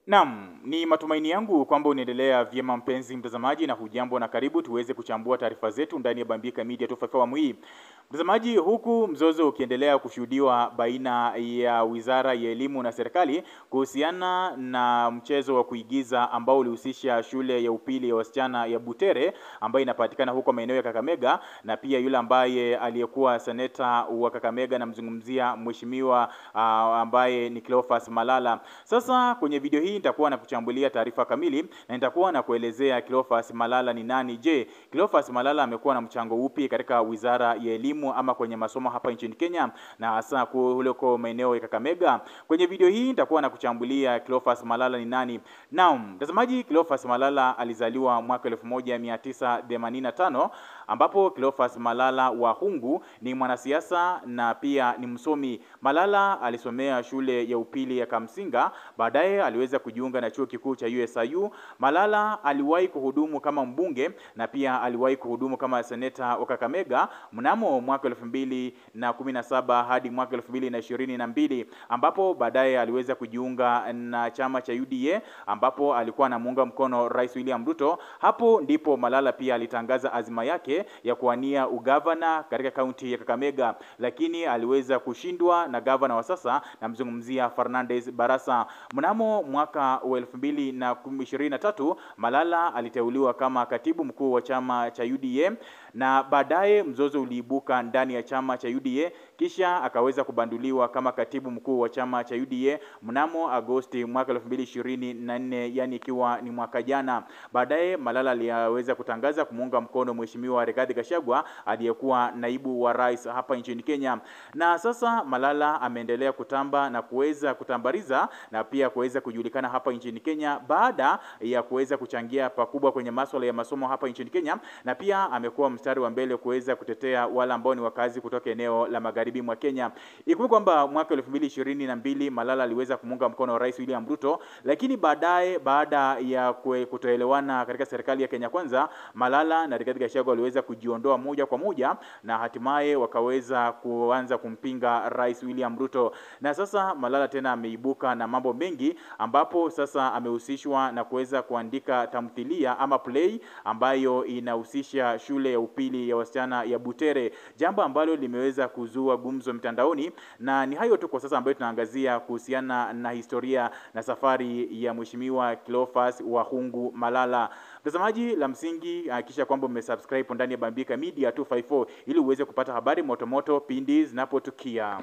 Naam, ni matumaini yangu kwamba unaendelea vyema mpenzi mtazamaji, na hujambo na karibu tuweze kuchambua taarifa zetu ndani ya Bambika Media 254 awamu hii. Mtazamaji, huku mzozo ukiendelea kushuhudiwa baina ya Wizara ya Elimu na serikali kuhusiana na mchezo wa kuigiza ambao ulihusisha shule ya upili ya wasichana ya Butere ambayo inapatikana huko maeneo ya Kakamega, na pia yule ambaye aliyekuwa seneta wa Kakamega, na mzungumzia mheshimiwa ambaye ni Cleophas Malala. Sasa kwenye video hii nitakuwa na kuchambulia taarifa kamili na nitakuwa na kuelezea Cleophas Malala ni nani. Je, Cleophas Malala amekuwa na mchango upi katika Wizara ya Elimu ama kwenye masomo hapa nchini Kenya, na hasa kule kwa maeneo ya Kakamega? Kwenye video hii nitakuwa na kuchambulia Cleophas Malala ni nani. Naam, mtazamaji, Cleophas Malala alizaliwa mwaka 1985 ambapo Cleophas Malala wa Hungu ni mwanasiasa na pia ni msomi. Malala alisomea shule ya upili ya Kamsinga, baadaye aliweza kujiunga na chuo kikuu cha USIU. Malala aliwahi kuhudumu kama mbunge na pia aliwahi kuhudumu kama seneta wa Kakamega mnamo mwaka 2017 hadi mwaka 2022, ambapo baadaye aliweza kujiunga na chama cha UDA ambapo alikuwa anamuunga mkono Rais William Ruto. Hapo ndipo Malala pia alitangaza azima yake ya kuwania ugavana katika kaunti ya Kakamega, lakini aliweza kushindwa na gavana wa sasa, namzungumzia Fernandez Barasa. Mnamo mwaka wa 2023 Malala aliteuliwa kama katibu mkuu wa chama cha UDA, na baadaye mzozo uliibuka ndani ya chama cha UDA, kisha akaweza kubanduliwa kama katibu mkuu wa chama cha UDA mnamo Agosti mwaka 2024, yani ikiwa ni mwaka jana. Baadaye Malala aliweza kutangaza kumuunga mkono mheshimiwa Rigathi Gachagua aliyekuwa naibu wa rais hapa nchini Kenya. Na sasa Malala ameendelea kutamba na kuweza kutambariza na pia kuweza kujulikana hapa nchini Kenya baada ya kuweza kuchangia pakubwa kwenye masuala ya masomo hapa nchini Kenya, na pia amekuwa mstari wa mbele kuweza kutetea wale ambao ni wakazi kutoka eneo la magharibi mwa Kenya. Ikumbuke kwamba mwaka 2022 Malala aliweza kumunga mkono Rais William Ruto, lakini baadaye baada ya kutoelewana katika serikali ya Kenya Kwanza, Malala na Rigathi Gachagua waliweza kujiondoa moja kwa moja na hatimaye wakaweza kuanza kumpinga Rais William Ruto. Na sasa Malala tena ameibuka na mambo mengi, ambapo sasa amehusishwa na kuweza kuandika tamthilia ama play ambayo inahusisha shule ya upili ya wasichana ya Butere, jambo ambalo limeweza kuzua gumzo mtandaoni. Na ni hayo tu kwa sasa ambayo tunaangazia kuhusiana na historia na safari ya mheshimiwa Cleophas wa Hungu Malala. Mtazamaji, la msingi hakikisha kwamba umesubscribe ndani ya Bambika Media 254 ili uweze kupata habari motomoto pindi zinapotukia.